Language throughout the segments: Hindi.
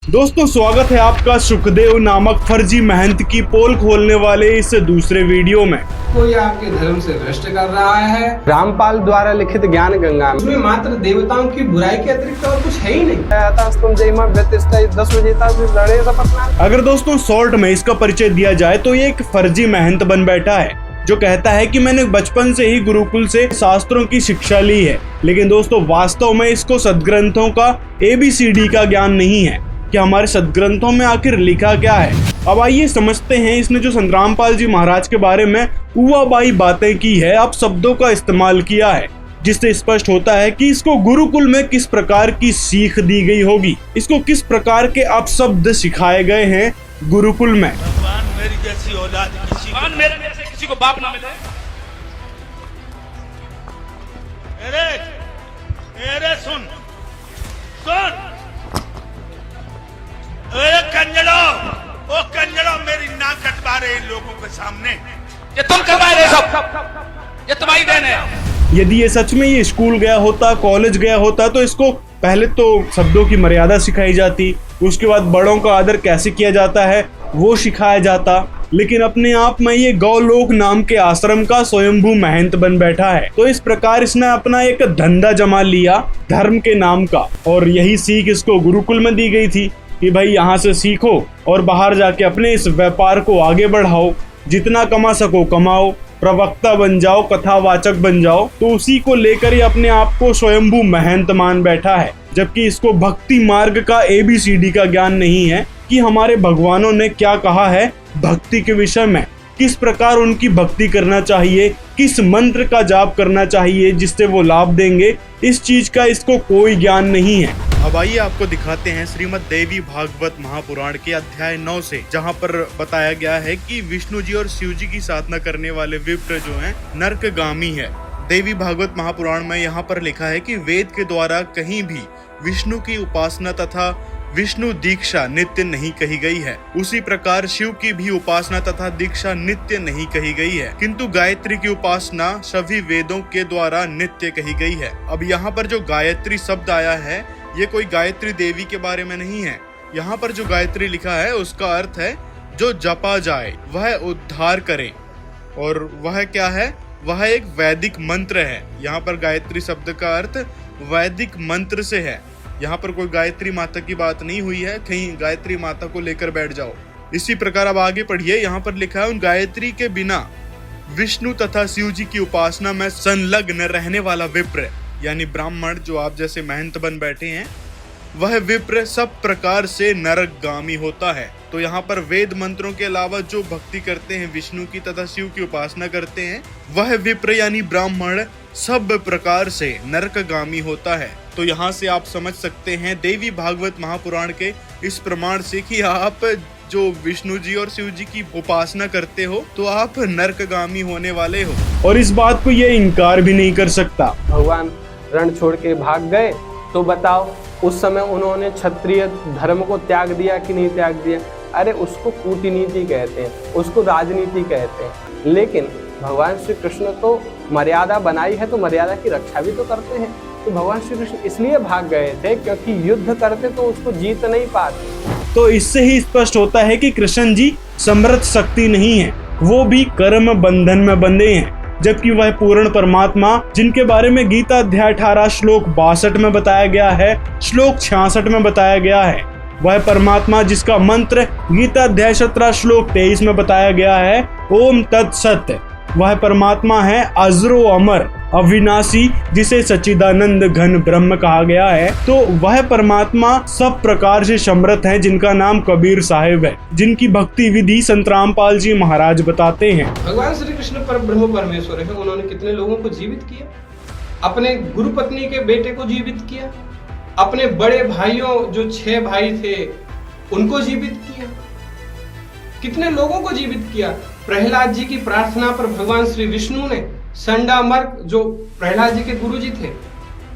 दोस्तों स्वागत है आपका सुखदेव नामक फर्जी महंत की पोल खोलने वाले इस दूसरे वीडियो में। कोई आपके धर्म से भ्रष्ट कर रहा है। रामपाल द्वारा लिखित ज्ञान गंगा उसमें मात्र देवताओं की बुराई के अतिरिक्त और कुछ है ही नहीं। अगर दोस्तों शॉर्ट में इसका परिचय दिया जाए तो ये एक फर्जी महंत बन बैठा है जो कहता है कि मैंने बचपन से ही गुरुकुल से शास्त्रों की शिक्षा ली है, लेकिन दोस्तों वास्तव में इसको सदग्रंथों का ABCD का ज्ञान नहीं है कि हमारे सदग्रंथों में आखिर लिखा क्या है। अब आइए समझते हैं इसने जो संत रामपाल जी महाराज के बारे में उवाबाई बातें की है, अब शब्दों का इस्तेमाल किया है, जिससे स्पष्ट होता है कि इसको गुरुकुल में किस प्रकार की सीख दी गई होगी, इसको किस प्रकार के अपशब्द सिखाए गए हैं गुरुकुल में। भगवान मेरी जैसी औलाद मेरे जैसे किसी को बाप ना मिले। अरे सुन कंजड़ो मेरी नाक कटवा रहे इन लोगों के सामने। ये तुम करवा रहे सब, ये तुम्हारी देन है। यदि ये सच में ये स्कूल गया होता, कॉलेज गया होता, तो इसको पहले तो शब्दों की मर्यादा सिखाई जाती, उसके बाद बड़ों का आदर कैसे किया जाता है वो सिखाया जाता। लेकिन अपने आप में ये गौलोक नाम के आश्रम का स्वयंभू महंत बन बैठा है। तो इस प्रकार इसने अपना एक धंधा जमा लिया धर्म के नाम का, और यही सीख इसको गुरुकुल में दी गई थी कि भाई यहाँ से सीखो और बाहर जाके अपने इस व्यापार को आगे बढ़ाओ, जितना कमा सको कमाओ, प्रवक्ता बन जाओ, कथावाचक बन जाओ। तो उसी को लेकर ही अपने आप को स्वयंभू महंत मान बैठा है, जबकि इसको भक्ति मार्ग का ABCD का ज्ञान नहीं है कि हमारे भगवानों ने क्या कहा है भक्ति के विषय में, किस प्रकार उनकी भक्ति करना चाहिए, किस मंत्र का जाप करना चाहिए जिससे वो लाभ देंगे, इस चीज का इसको कोई ज्ञान नहीं है। अब आइए आपको दिखाते हैं श्रीमद् देवी भागवत महापुराण के अध्याय 9 से, जहाँ पर बताया गया है कि विष्णु जी और शिव जी की साधना करने वाले विप्र जो हैं नरकगामी है। देवी भागवत महापुराण में यहाँ पर लिखा है कि वेद के द्वारा कहीं भी विष्णु की उपासना तथा विष्णु दीक्षा नित्य नहीं कही गई है। उसी प्रकार शिव की भी उपासना तथा दीक्षा नित्य नहीं कही गई है, किंतु गायत्री की उपासना सभी वेदों के द्वारा नित्य कही गई है। अब यहाँ पर जो गायत्री शब्द आया है ये कोई गायत्री देवी के बारे में नहीं है। यहाँ पर जो गायत्री लिखा है उसका अर्थ है जो जपा जाए वह उद्धार करे, और वह क्या है, वह एक वैदिक मंत्र है। यहाँ पर गायत्री शब्द का अर्थ वैदिक मंत्र से है। यहाँ पर कोई गायत्री माता की बात नहीं हुई है, कहीं गायत्री माता को लेकर बैठ जाओ। इसी प्रकार अब आगे पढ़िए, यहाँ पर लिखा है उन गायत्री के बिना विष्णु तथा शिव जी की उपासना में संलग्न रहने वाला विप्र यानी ब्राह्मण जो आप जैसे महंत बन बैठे हैं, वह विप्र सब प्रकार से नरकगामी होता है। तो यहाँ पर वेद मंत्रों के अलावा जो भक्ति करते हैं विष्णु की तथा शिव की उपासना करते हैं, वह विप्र यानी ब्राह्मण सब प्रकार से नरकगामी होता है। तो यहाँ से आप समझ सकते हैं देवी भागवत महापुराण के इस प्रमाण से कि आप जो विष्णु जी और शिव जी की उपासना करते हो तो आप नरकगामी होने वाले हो, और इस बात को ये इनकार भी नहीं कर सकता। भगवान रण छोड़ के भाग गए तो बताओ उस समय उन्होंने क्षत्रिय धर्म को त्याग दिया कि नहीं त्याग दिया? अरे उसको कूटनीति कहते हैं, उसको राजनीति कहते हैं। लेकिन भगवान श्री कृष्ण तो मर्यादा बनाई है तो मर्यादा की रक्षा भी तो करते हैं। तो भगवान श्री कृष्ण इसलिए भाग गए थे क्योंकि युद्ध करते तो उसको जीत नहीं पाते। तो इससे ही स्पष्ट होता है कि कृष्ण जी समर्थ शक्ति नहीं है, वो भी कर्म बंधन में बंधे हैं, जबकि वह पूर्ण परमात्मा जिनके बारे में गीता अध्याय 18 श्लोक 62 में बताया गया है, श्लोक 66 में बताया गया है, वह परमात्मा जिसका मंत्र गीता अध्याय 17 श्लोक 23 में बताया गया है, ओम तत्सत, वह परमात्मा है अजरो अमर अविनाशी जिसे सच्चिदानंद घन ब्रह्म कहा गया है। तो वह परमात्मा सब प्रकार से समर्थ है जिनका नाम कबीर साहिब है, जिनकी भक्ति विधि संत रामपाल जी महाराज बताते हैं। भगवान श्री कृष्ण पर ब्रह्म परमेश्वर है, उन्होंने कितने लोगों को जीवित किया, अपने गुरु पत्नी के बेटे को जीवित किया, अपने बड़े भाइयों जो 6 भाई थे उनको जीवित किया, कितने लोगों को जीवित किया। प्रहलाद जी की प्रार्थना पर भगवान श्री विष्णु ने संडामर्क जो प्रहलाद जी के गुरु जी थे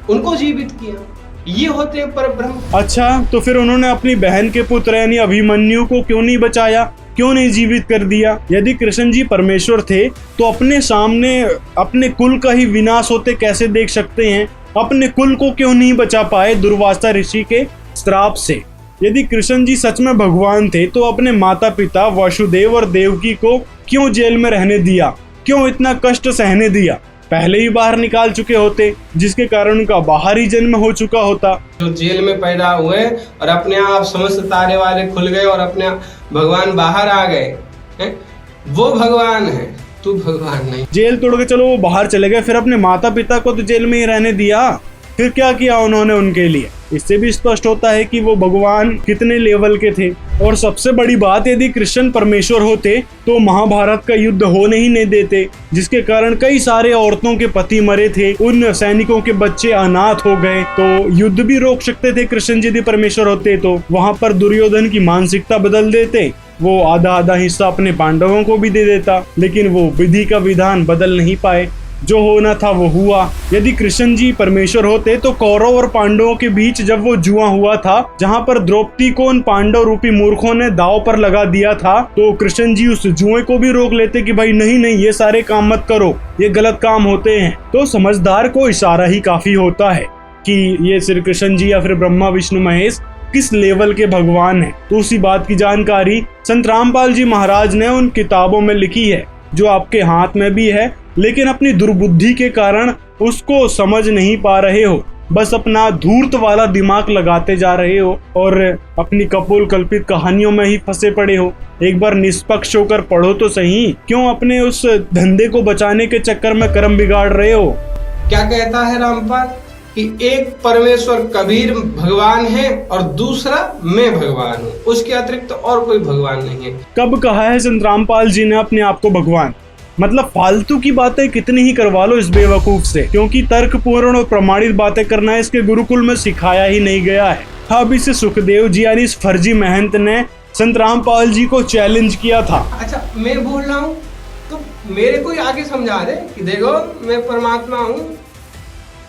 उनको जीवित किया। ये होते हैं पर ब्रह्म। अच्छा, तो फिर उन्होंने अपनी बहन के पुत्र यानी अभिमन्यु को क्यों नहीं बचाया, क्यों नहीं जीवित कर दिया? यदि कृष्ण जी परमेश्वर थे तो अपने सामने अपने कुल का ही विनाश होते कैसे देख सकते हैं? अपने कुल को क्यों नहीं बचा पाए दुर्वासा ऋषि के श्राप से? यदि कृष्ण जी सच में भगवान थे तो अपने माता पिता वसुदेव और देवकी को क्यों जेल में रहने दिया, क्यों इतना कष्ट सहने दिया? पहले ही बाहर निकाल चुके होते, जिसके कारण उनका बाहर ही जन्म हो चुका होता। जो जेल में पैदा हुए और अपने आप समस्त तारे वाले खुल गए और अपने भगवान बाहर आ गए हैं? वो भगवान है, तू भगवान नहीं। जेल तोड़ के चलो वो बाहर चले गए, फिर अपने माता पिता को तो जेल में ही रहने दिया, फिर क्या किया उन्होंने उनके लिए? इससे भी स्पष्ट होता है कि वो भगवान कितने लेवल के थे। और सबसे बड़ी बात, यदि कृष्ण परमेश्वर होते तो महाभारत का युद्ध होने ही नहीं देते, जिसके कारण कई सारे औरतों के पति मरे थे, उन सैनिकों के बच्चे अनाथ हो गए। तो युद्ध भी रोक सकते थे कृष्ण जी यदि परमेश्वर होते तो। वहां पर दुर्योधन की मानसिकता बदल देते, वो आधा आधा हिस्सा अपने पांडवों को भी दे देता, लेकिन वो विधि का विधान बदल नहीं पाए। जो होना था वो हुआ। यदि कृष्ण जी परमेश्वर होते तो कौरव और पांडवों के बीच जब वो जुआ हुआ था, जहां पर द्रौपदी को उन पांडव रूपी मूर्खों ने दांव पर लगा दिया था, तो कृष्ण जी उस जुए को भी रोक लेते कि भाई नहीं नहीं, ये सारे काम मत करो, ये गलत काम होते हैं। तो समझदार को इशारा ही काफी होता है कि ये श्री कृष्ण जी या फिर ब्रह्मा विष्णु महेश किस लेवल के भगवान हैं। तो उसी बात की जानकारी संत रामपाल जी महाराज ने उन किताबों में लिखी है, जो आपके हाथ में भी है, लेकिन अपनी दुर्बुद्धि के कारण उसको समझ नहीं पा रहे हो। बस अपना धूर्त वाला दिमाग लगाते जा रहे हो और अपनी कपोल कल्पित कहानियों में ही फंसे पड़े हो। एक बार निष्पक्ष होकर पढ़ो तो सही, क्यों अपने उस धंधे को बचाने के चक्कर में कर्म बिगाड़ रहे हो? क्या कहता है रामपाल कि एक परमेश्वर कबीर भगवान है और दूसरा मैं भगवान हूँ, उसके अतिरिक्त तो और कोई भगवान नहीं है। कब कहा है संत रामपाल जी ने अपने आप को भगवान? मतलब फालतू की बातें कितनी ही करवा लो इस बेवकूफ से, क्योंकि तर्कपूर्ण और प्रमाणित बातें करना इसके गुरुकुल में सिखाया ही नहीं गया है। अब इसे सुखदेव जी यानी इस फर्जी महंत ने संत रामपाल जी को चैलेंज किया था। अच्छा, मैं बोल रहा हूँ तो मेरे को आगे समझा दे कि देखो मैं परमात्मा हूँ,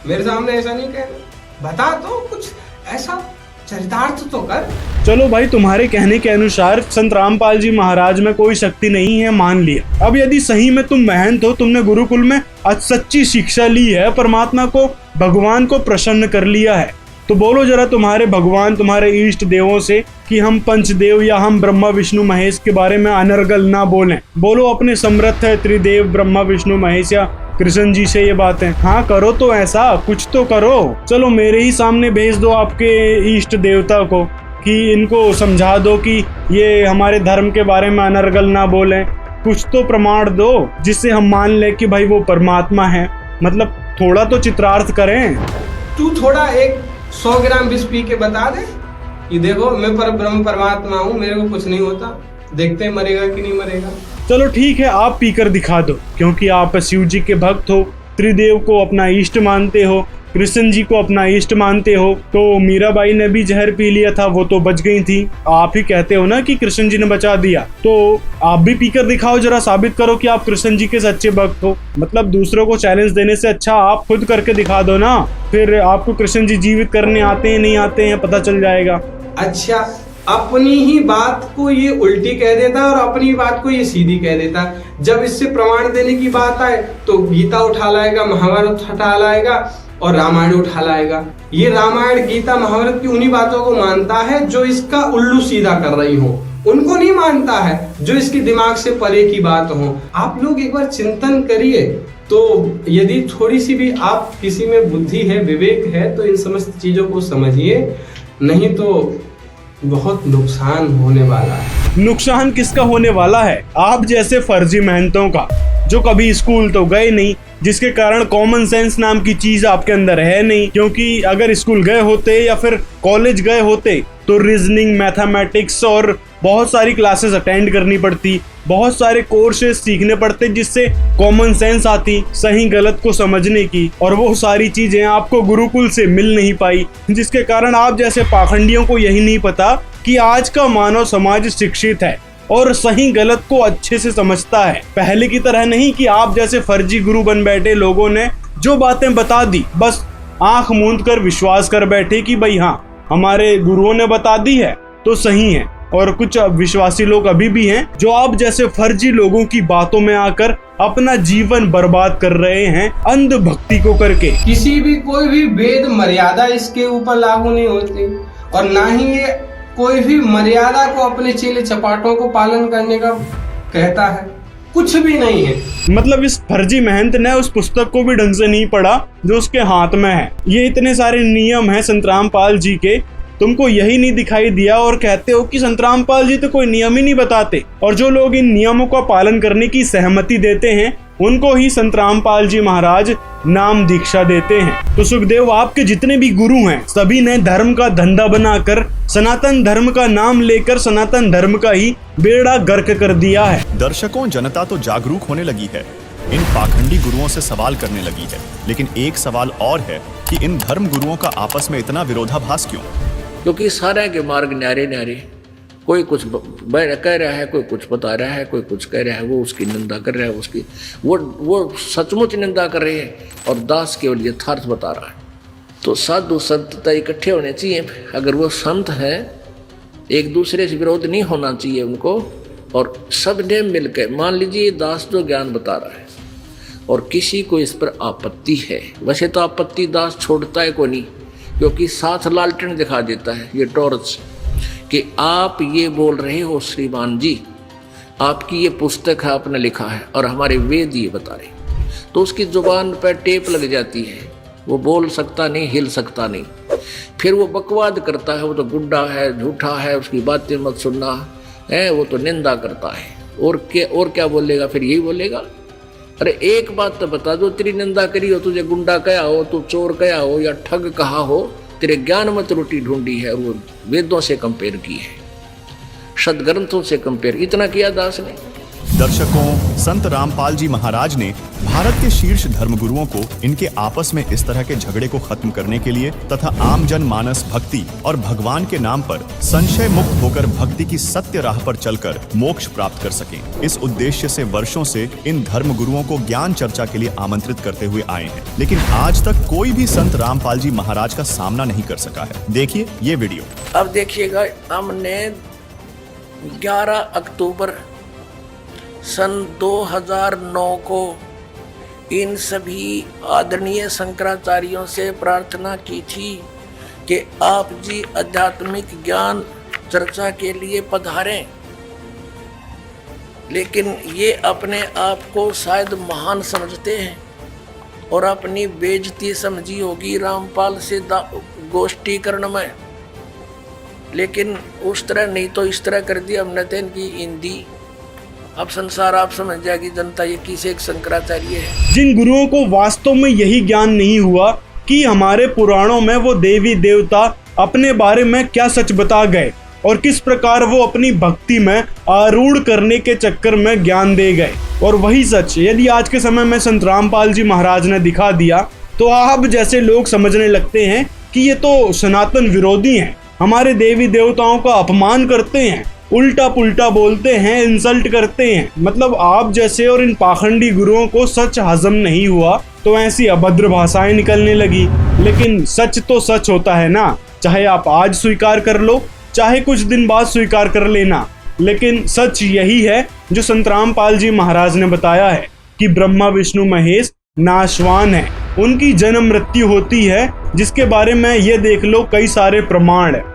मेरे सामने ऐसा नहीं कहना, बता तो कुछ ऐसा चरितार्थ तो कर। चलो भाई, तुम्हारे कहने के अनुसार संत रामपाल जी महाराज में कोई शक्ति नहीं है, मान लिया। अब यदि सही में तुम महंत हो, तुमने गुरुकुल में सच्ची शिक्षा ली है, परमात्मा को भगवान को प्रसन्न कर लिया है, तो बोलो जरा तुम्हारे भगवान, तुम्हारे इष्ट देवों से कि हम पंचदेव या हम ब्रह्मा विष्णु महेश के बारे में अनर्गल ना बोलें। बोलो अपने समर्थ त्रिदेव ब्रह्मा विष्णु महेश या कृष्ण जी से ये बातें। हाँ करो तो, ऐसा कुछ तो करो। चलो मेरे ही सामने भेज दो आपके इष्ट देवता को कि इनको समझा दो कि ये हमारे धर्म के बारे में अनर्गल ना बोलें। कुछ तो प्रमाण दो जिससे हम मान लें कि भाई वो परमात्मा है। मतलब थोड़ा तो चित्रार्थ करें। तू थोड़ा एक 100 ग्राम विष पी के बता दे कि देखो मैं ब्रह्म परमात्मा हूँ, मेरे को कुछ नहीं होता, देखते हैं मरेगा कि नहीं मरेगा। चलो ठीक है, आप पीकर दिखा दो, क्योंकि आप शिव जी के भक्त हो, त्रिदेव को अपना इष्ट मानते हो, कृष्ण जी को अपना इष्ट मानते हो। तो मीराबाई ने भी जहर पी लिया था, वो तो बच गई थी। आप ही कहते हो ना कि कृष्ण जी ने बचा दिया, तो आप भी पीकर दिखाओ, जरा साबित करो कि आप कृष्ण जी के सच्चे भक्त हो। मतलब दूसरों को चैलेंज देने से अच्छा आप खुद करके दिखा दो ना, फिर आपको कृष्ण जी जीवित करने आते हैं नहीं आते हैं पता चल जाएगा। अच्छा, अपनी ही बात को ये उल्टी कह देता है और अपनी बात को ये सीधी कह देता है। जब इससे प्रमाण देने की बात आए तो गीता उठा लाएगा, महाभारत उठा लाएगा और रामायण उठा लाएगा। ये रामायण गीता महाभारत की उन्हीं बातों को मानता है जो इसका उल्लू सीधा कर रही हो, उनको नहीं मानता है जो इसके दिमाग से परे की बात हो। आप लोग एक बार चिंतन करिए, तो यदि थोड़ी सी भी आप किसी में बुद्धि है, विवेक है, तो इन समस्त चीजों को समझिए, नहीं तो बहुत नुकसान होने वाला है। नुकसान किसका होने वाला है? आप जैसे फर्जी मेहनतों का, जो कभी स्कूल तो गए नहीं, जिसके कारण कॉमन सेंस नाम की चीज आपके अंदर है नहीं। क्योंकि अगर स्कूल गए होते या फिर कॉलेज गए होते तो रीजनिंग, मैथमेटिक्स और बहुत सारी क्लासेस अटेंड करनी पड़ती, बहुत सारे कोर्सेज सीखने पड़ते जिससे कॉमन सेंस आती, सही गलत को समझने की, और वो सारी चीजें आपको गुरुकुल से मिल नहीं पाई, जिसके कारण आप जैसे पाखंडियों को यही नहीं पता कि आज का मानव समाज शिक्षित है और सही गलत को अच्छे से समझता है। पहले की तरह नहीं कि आप जैसे फर्जी गुरु बन बैठे लोगों ने जो बातें बता दी, बस आंख मूंद कर विश्वास कर बैठे कि भाई हाँ हमारे गुरुओं ने बता दी है तो सही है। और कुछ विश्वासी लोग अभी भी हैं जो आप जैसे फर्जी लोगों की बातों में आकर अपना जीवन बर्बाद कर रहे हैं अंध भक्ति को करके। किसी भी कोई भी वेद मर्यादा इसके ऊपर लागू नहीं होती और ना ही ये कोई भी मर्यादा को अपने चेले चपाटों को पालन करने का कहता है? कुछ भी नहीं है। मतलब इस फर्जी महंत ने उस पुस्तक को भी ढंग से नहीं पढ़ा जो उसके हाथ में है। ये इतने सारे नियम हैं संत रामपाल जी के, तुमको यही नहीं दिखाई दिया और कहते हो कि संत रामपाल जी तो कोई नियम ही नहीं बताते। और जो लोग इन नियमों का पालन करने की सहमति देते हैं उनको ही संत रामपाल जी महाराज नाम दीक्षा देते हैं। तो सुखदेव, आपके जितने भी गुरु हैं सभी ने धर्म का धंधा बनाकर सनातन धर्म का नाम लेकर सनातन धर्म का ही बेड़ा गर्क कर दिया है। दर्शकों, जनता तो जागरूक होने लगी है, इन पाखंडी गुरुओं से सवाल करने लगी है। लेकिन एक सवाल और है कि इन धर्म गुरुओं का आपस में इतना विरोधाभास क्यों? क्योंकि सारे के मार्ग न्यारे न्यारे, कोई कुछ कह रहा है, कोई कुछ बता रहा है, कोई कुछ कह रहा है, वो उसकी निंदा कर रहा है, उसकी वो सचमुच निंदा कर रहे हैं और दास केवल यथार्थ बता रहा है। तो साधु संत तो इकट्ठे होने चाहिए। अगर वो संत हैं, एक दूसरे से विरोध नहीं होना चाहिए उनको, और सब ने मिलकर, मान लीजिए दास जो ज्ञान बता रहा है और किसी को इस पर आपत्ति है, वैसे तो आपत्ति दास छोड़ता है को नहीं, क्योंकि साथ लालटेन दिखा देता है ये टॉर्च कि आप ये बोल रहे हो श्रीमान जी, आपकी ये पुस्तक है, आपने लिखा है और हमारे वेद ये बता रहे, तो उसकी जुबान पर टेप लग जाती है, वो बोल सकता नहीं, हिल सकता नहीं। फिर वो बकवाद करता है, वो तो गुड्डा है, झूठा है, उसकी बातें मत सुनना है, वो तो निंदा करता है। और क्या बोलेगा? फिर यही बोलेगा, अरे एक बात तो बता दो, तेरी निंदा करी हो, तुझे गुंडा कहा हो, तू चोर कहा हो या ठग कहा हो, तेरे ज्ञान मत रोटी ढूंढी है, वो वेदों से कंपेयर की है, सदग्रंथों से कंपेयर, इतना किया दास ने। दर्शकों, संत रामपाल जी महाराज ने भारत के शीर्ष धर्मगुरुओं को इनके आपस में इस तरह के झगड़े को खत्म करने के लिए तथा आम जन मानस भक्ति और भगवान के नाम पर संशय मुक्त होकर भक्ति की सत्य राह पर चलकर मोक्ष प्राप्त कर सकें, इस उद्देश्य से वर्षों से इन धर्मगुरुओं को ज्ञान चर्चा के लिए आमंत्रित करते हुए आए हैं। लेकिन आज तक कोई भी संत रामपाल जी महाराज का सामना नहीं कर सका है। देखिए ये वीडियो। अब देखिएगा, हमने 11 अक्टूबर सन 2009 को इन सभी आदरणीय शंकराचार्यों से प्रार्थना की थी कि आप जी आध्यात्मिक ज्ञान चर्चा के लिए पधारें, लेकिन ये अपने आप को शायद महान समझते हैं और अपनी बेइज्जती समझी होगी रामपाल से गोष्ठीकरण में, लेकिन उस तरह नहीं तो इस तरह कर दिया हमने तो इनकी हिंदी। अब संसार आप समझ जाएगी जनता ये किसे एक शंकराचार्य है। जिन गुरुओं को वास्तव में यही ज्ञान नहीं हुआ कि हमारे पुराणों में वो देवी देवता अपने बारे में क्या सच बता गए और किस प्रकार वो अपनी भक्ति में आरूढ़ करने के चक्कर में ज्ञान दे गए, और वही सच यदि आज के समय में संत रामपाल जी महाराज ने दिखा दिया तो आप जैसे लोग समझने लगते हैं कि ये तो सनातन विरोधी हैं, हमारे देवी देवताओं का अपमान करते हैं, उल्टा पुल्टा बोलते हैं, इंसल्ट करते हैं। मतलब आप जैसे और इन पाखंडी गुरुओं को सच हजम नहीं हुआ तो ऐसी अभद्र भाषाएं निकलने लगी। लेकिन सच तो सच होता है ना, चाहे आप आज स्वीकार कर लो, चाहे कुछ दिन बाद स्वीकार कर लेना, लेकिन सच यही है जो संत रामपाल जी महाराज ने बताया है कि ब्रह्मा विष्णु महेश नाशवान है, उनकी जन्म मृत्यु होती है, जिसके बारे में ये देख लो कई सारे प्रमाण है।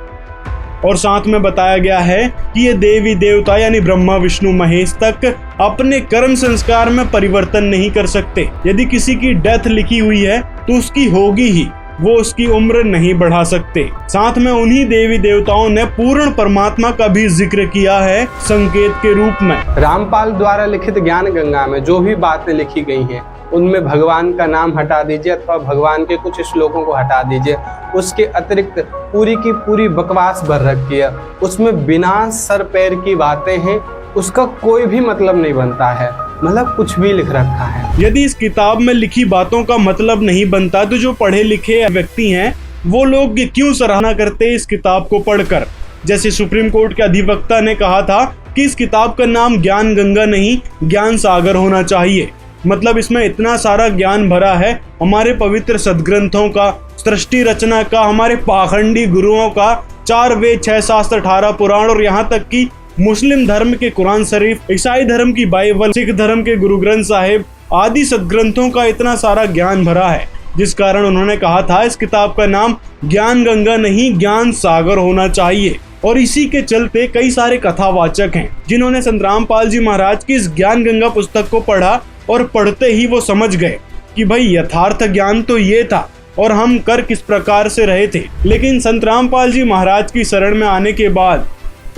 और साथ में बताया गया है कि ये देवी देवता यानी ब्रह्मा विष्णु महेश तक अपने कर्म संस्कार में परिवर्तन नहीं कर सकते। यदि किसी की डेथ लिखी हुई है तो उसकी होगी ही, वो उसकी उम्र नहीं बढ़ा सकते। साथ में उन्हीं देवी देवताओं ने पूर्ण परमात्मा का भी जिक्र किया है संकेत के रूप में। रामपाल द्वारा लिखित ज्ञान गंगा में जो भी बातें लिखी गई हैं उनमें भगवान का नाम हटा दीजिए अथवा भगवान के कुछ श्लोकों को हटा दीजिए, उसके अतिरिक्त पूरी की पूरी बकवास भर रखी है, उसमें बिना सर पैर की बातें हैं, उसका कोई भी मतलब नहीं बनता है, मतलब कुछ भी लिख रखा है। यदि इस किताब में लिखी बातों का मतलब नहीं बनता तो जो पढ़े लिखे व्यक्ति हैं वो लोग क्यों सराहना करते इस किताब को पढ़कर। जैसे सुप्रीम कोर्ट के अधिवक्ता ने कहा था कि इस किताब का नाम ज्ञान गंगा नहीं ज्ञान सागर होना चाहिए। मतलब इसमें इतना सारा ज्ञान भरा है हमारे पवित्र सदग्रंथों का, सृष्टि रचना का, हमारे पाखंडी गुरुओं का, 4 वेद 6 शास्त्र 18 पुराण और यहाँ तक कि मुस्लिम धर्म के कुरान शरीफ, ईसाई धर्म की बाइबल, सिख धर्म के गुरु ग्रंथ साहिब आदि सदग्रंथों का इतना सारा ज्ञान भरा है, जिस कारण उन्होंने कहा था इस किताब का नाम ज्ञान गंगा नहीं ज्ञान सागर होना चाहिए। और इसी के चलते कई सारे कथावाचक हैं जिन्होंने संत रामपाल जी महाराज की इस ज्ञान गंगा पुस्तक को पढ़ा और पढ़ते ही वो समझ गए कि भाई यथार्थ ज्ञान तो ये था और हम कर किस प्रकार से रहे थे। लेकिन संत रामपाल जी महाराज की शरण में आने के बाद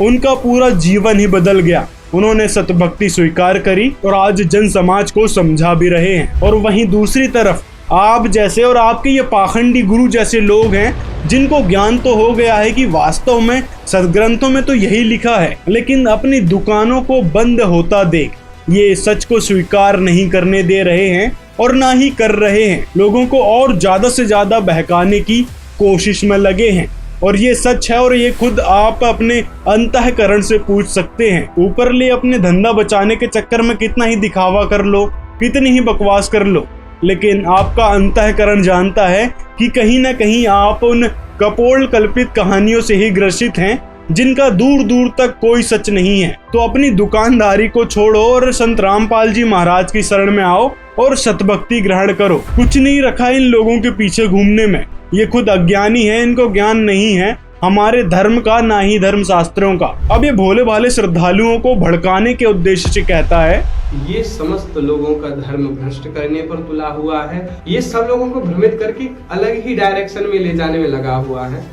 उनका पूरा जीवन ही बदल गया। उन्होंने सतभक्ति स्वीकार करी और आज जन समाज को समझा भी रहे हैं। और वहीं दूसरी तरफ आप जैसे और आपके ये पाखंडी गुरु जैसे लोग हैं जिनको ज्ञान तो हो गया है कि वास्तव में सदग्रंथों में तो यही लिखा है, लेकिन अपनी दुकानों को बंद होता देख ये सच को स्वीकार नहीं करने दे रहे हैं और ना ही कर रहे हैं। लोगों को और ज्यादा से ज्यादा बहकाने की कोशिश में लगे हैं और ये सच है और ये खुद आप अपने अंतःकरण से पूछ सकते हैं। ऊपर ले अपने धंधा बचाने के चक्कर में कितना ही दिखावा कर लो, कितनी ही बकवास कर लो, लेकिन आपका अंतःकरण जानता है कि कहीं ना कहीं आप उन कपोल कल्पित कहानियों से ही ग्रसित हैं जिनका दूर दूर तक कोई सच नहीं है। तो अपनी दुकानदारी को छोड़ो और संत रामपाल जी महाराज की शरण में आओ और सतभक्ति ग्रहण करो। कुछ नहीं रखा इन लोगों के पीछे घूमने में, ये खुद अज्ञानी है, इनको ज्ञान नहीं है हमारे धर्म का ना ही धर्म शास्त्रों का। अब ये भोले भाले श्रद्धालुओं को भड़काने के उद्देश्य से कहता है ये समस्त लोगों का धर्म भ्रष्ट करने पर तुला हुआ है, ये सब लोगों को भ्रमित करके अलग ही डायरेक्शन में ले जाने में लगा हुआ है।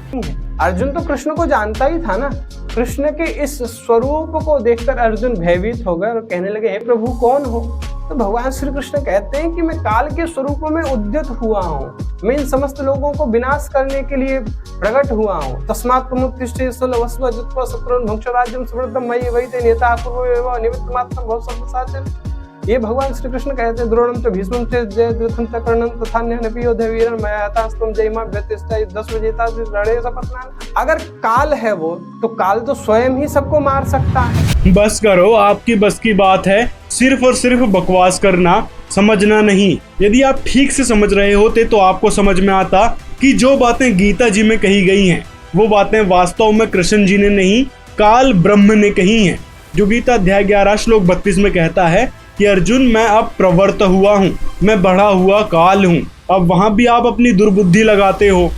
अर्जुन तो कृष्ण को जानता ही था ना। कृष्ण के इस स्वरूप को देखकर अर्जुन भयभीत हो गए और कहने लगे, हे प्रभु कौन हो? तो भगवान श्री कृष्ण कहते हैं कि मैं काल के स्वरूप में उद्यत हुआ हूँ, मैं इन समस्त लोगों को विनाश करने के लिए प्रकट हुआ हूँ। तस्मात् प्रमुत्तिष्ठे सुलभस्व जित्वा शत्रुन् भुङ्क्ष्व राज्यं समृद्धं मयि वैते नेता पूर्वमेव निमित्तमात्रं भव सर्वसाध्यं। ये भगवान श्री कृष्ण कहते हैं, द्रोणं च भीष्मं च जयद्रथं च कर्णं तथान्यनपि योधे वीरं मया हतास्त्वं जयिमा व्यतिष्ठा 10 विजेता रणे सपत्नान्। अगर काल है वो तो काल तो स्वयं ही सबको मार सकता है। बस करो, आपकी बस की बात है सिर्फ और सिर्फ बकवास करना, समझना नहीं। यदि आप ठीक से समझ रहे होते तो आपको समझ में आता कि जो बातें गीता जी में कही गई हैं वो बातें वास्तव में कृष्ण जी ने नहीं, काल ब्रह्म ने कही हैं। जो गीता अध्याय 11 श्लोक 32 में कहता है कि अर्जुन मैं अब प्रवर्त हुआ हूँ, मैं बढ़ा हुआ काल हूँ। अब वहां भी आप अपनी दुर्बुद्धि लगाते हो।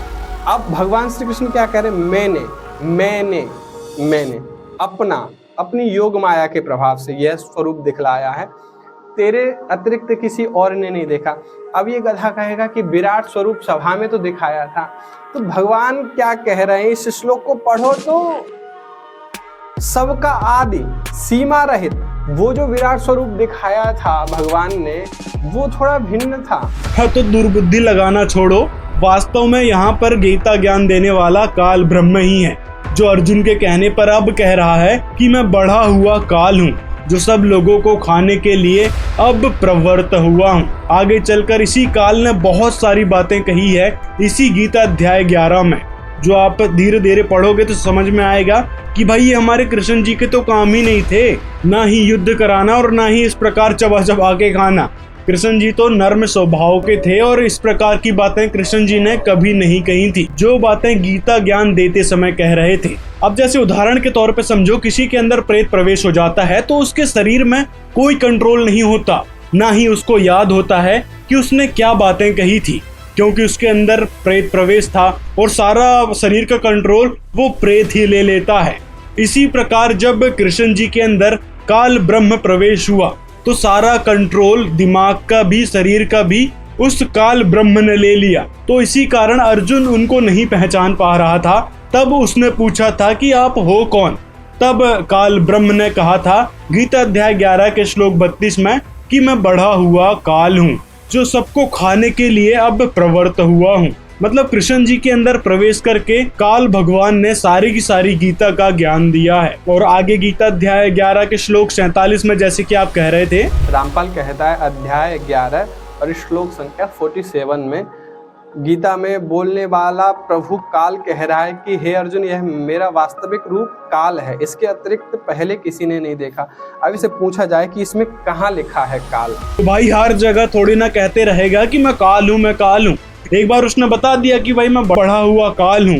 अब भगवान श्री कृष्ण क्या कह रहे हैं? मैंने अपनी योग माया के प्रभाव से यह स्वरूप दिखलाया है, तेरे अतिरिक्त किसी और ने नहीं देखा। अब ये गधा कहेगा कि विराट स्वरूप सभा में तो दिखाया था। तो भगवान क्या कह रहे हैं? इस श्लोक को पढ़ो तो सबका आदि सीमा रहित वो जो विराट स्वरूप दिखाया था भगवान ने, वो थोड़ा भिन्न था। हाँ, तो दुर्बुद्धि लगाना छोड़ो। वास्तव में यहाँ पर गीता ज्ञान देने वाला काल ब्रह्म ही है, जो अर्जुन के कहने पर अब कह रहा है कि मैं बढ़ा हुआ काल हूँ, जो सब लोगों को खाने के लिए अब प्रवृत्त हुआ हूँ। आगे चलकर इसी काल ने बहुत सारी बातें कही है इसी गीता अध्याय 11 में, जो आप धीरे धीरे पढ़ोगे तो समझ में आएगा कि भाई ये हमारे कृष्ण जी के तो काम ही नहीं थे, ना ही युद्ध कराना और ना ही इस प्रकार चबा चबा के खाना। कृष्ण जी तो नर्म स्वभाव के थे और इस प्रकार की बातें कृष्ण जी ने कभी नहीं कही थी, जो बातें गीता ज्ञान देते समय कह रहे थे। अब जैसे उदाहरण के तौर पे समझो, किसी के अंदर प्रेत प्रवेश हो जाता है तो उसके शरीर में कोई कंट्रोल नहीं होता, ना ही उसको याद होता है कि उसने क्या बातें कही थी, क्योंकि उसके अंदर प्रेत प्रवेश था और सारा शरीर का कंट्रोल वो प्रेत ही ले लेता है। इसी प्रकार जब कृष्ण जी के अंदर काल ब्रह्म प्रवेश हुआ तो सारा कंट्रोल दिमाग का भी शरीर का भी उस काल ब्रह्म ने ले लिया। तो इसी कारण अर्जुन उनको नहीं पहचान पा रहा था। तब उसने पूछा था कि आप हो कौन? तब काल ब्रह्म ने कहा था गीता अध्याय 11 के श्लोक 32 में कि मैं बढ़ा हुआ काल हूँ, जो सबको खाने के लिए अब प्रवृत्त हुआ हूँ। मतलब कृष्ण जी के अंदर प्रवेश करके काल भगवान ने सारी की सारी गीता का ज्ञान दिया है। और आगे गीता अध्याय 11 के श्लोक 47 में जैसे कि आप कह रहे थे, रामपाल कहता है अध्याय 11 और श्लोक संख्या 47 में गीता में बोलने वाला प्रभु काल कह रहा है कि हे अर्जुन, यह मेरा वास्तविक रूप काल है, इसके अतिरिक्त पहले किसी ने नहीं देखा। अब इसे पूछा जाए कि इसमें कहाँ लिखा है काल? तो भाई हर जगह थोड़ी ना कहते रहेगा कि मैं काल हूँ। एक बार उसने बता दिया कि भाई मैं बढ़ा हुआ काल हूँ,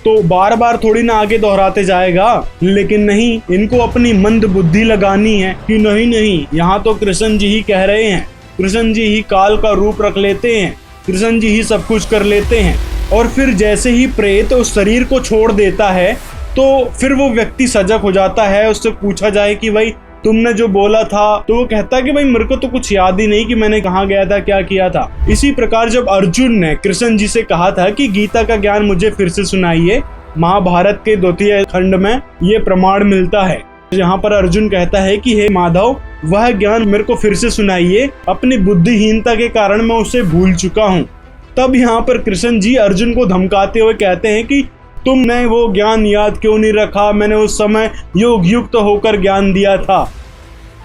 तो बार बार थोड़ी ना आगे दोहराते जाएगा। लेकिन नहीं, इनको अपनी मंद बुद्धि लगानी है कि नहीं, यहाँ तो कृष्ण जी ही कह रहे हैं, कृष्ण जी ही काल का रूप रख लेते हैं, कृष्ण जी ही सब कुछ कर लेते हैं। और फिर जैसे ही प्रेत उस शरीर को छोड़ देता है तो फिर वो व्यक्ति सजग हो जाता है। उससे पूछा जाए कि भाई तुमने जो बोला था, तो वो कहता है कि भाई मेरे को तो कुछ याद ही नहीं कि मैंने कहाँ गया था, क्या किया था। इसी प्रकार जब अर्जुन ने कृष्ण जी से कहा था कि गीता का ज्ञान मुझे फिर से सुनाइए, महाभारत के 2 खंड में ये प्रमाण मिलता है। यहाँ पर अर्जुन कहता है कि हे माधव, वह ज्ञान मेरे को फिर से सुनाइए, अपनी बुद्धिहीनता के कारण मैं उसे भूल चुका हूँ। तब यहाँ पर कृष्ण जी अर्जुन को धमकाते हुए कहते हैं कि तुमने वो ज्ञान याद क्यों नहीं रखा, मैंने उस समय योग युक्त होकर ज्ञान दिया था।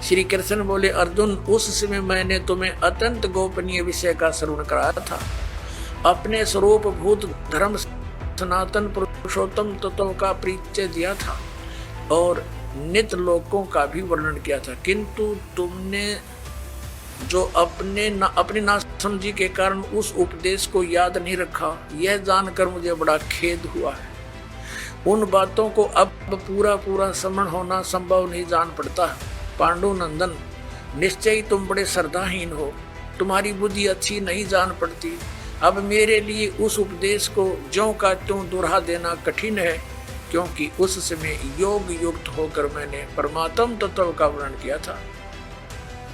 श्री कृष्ण बोले, अर्जुन उस समय मैंने तुम्हें अत्यंत गोपनीय विषय का श्रवण कराया था, अपने स्वरूप भूत धर्म सनातन पुरुषोत्तम तत्व का परिचय दिया था और नित्य लोकों का भी वर्णन किया था, किंतु तुमने जो अपनी नासमझी के कारण उस उपदेश को याद नहीं रखा, यह जानकर मुझे बड़ा खेद हुआ है। उन बातों को अब पूरा स्मरण होना संभव नहीं जान पड़ता। पांडु नंदन, निश्चय ही तुम बड़े श्रद्धाहीन हो, तुम्हारी बुद्धि अच्छी नहीं जान पड़ती। अब मेरे लिए उस उपदेश को ज्यों का त्यों दोहरा देना कठिन है, क्योंकि उस समय योग युक्त होकर मैंने परमात्म तत्व का वर्णन किया था।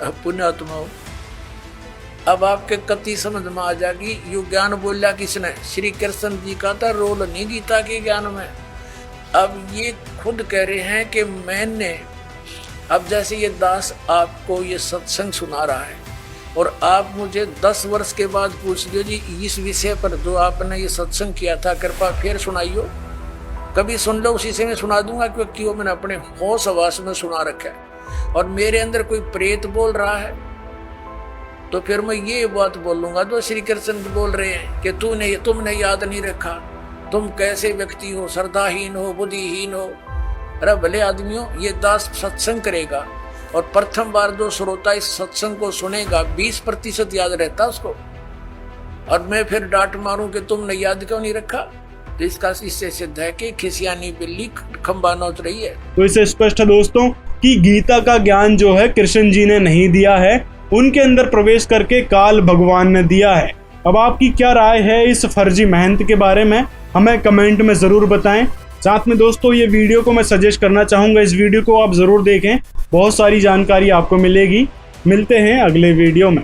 अब पुण्यात्मा, अब आपके कति समझ में आ जाएगी। यू ज्ञान बोला किसने? श्री कृष्ण जी का था रोल नहीं गीता के ज्ञान में। अब ये खुद कह रहे हैं कि मैंने, अब जैसे ये दास आपको ये सत्संग सुना रहा है और आप मुझे 10 वर्ष के बाद पूछ लियो जी इस विषय पर जो आपने ये सत्संग किया था कृपा फिर सुनाइयो, कभी सुन लो उसी से मैं सुना दूंगा, क्योंकि वो मैंने अपने होश आवास में सुना रखा है। और मेरे अंदर कोई प्रेत बोल रहा है तो फिर मैं ये बात बोलूंगा जो श्री कृष्ण बोल रहे हैं कि तुमने याद नहीं रखा, तुम कैसे व्यक्ति हो, श्रद्धाहीन हो, बुद्धिहीन हो। अरे भले आदमियों, ये दास सत्संग करेगा और प्रथम बार जो श्रोता इस सत्संग को सुनेगा 20% याद रहता उसको, और मैं फिर डांट मारूं कि तुमने याद क्यों नहीं रखा, तो इसका इससे सिद्ध है कि खिसियानी बिल्ली खंबा नोच रही है। तो इससे स्पष्ट है दोस्तों कि गीता का ज्ञान जो है कृष्ण जी ने नहीं दिया है, उनके अंदर प्रवेश करके काल भगवान ने दिया है। अब आपकी क्या राय है इस फर्जी महंत के बारे में, हमें कमेंट में जरूर बताएं। साथ में दोस्तों ये वीडियो को मैं सजेस्ट करना चाहूंगा, इस वीडियो को आप जरूर देखें, बहुत सारी जानकारी आपको मिलेगी। मिलते हैं अगले वीडियो में।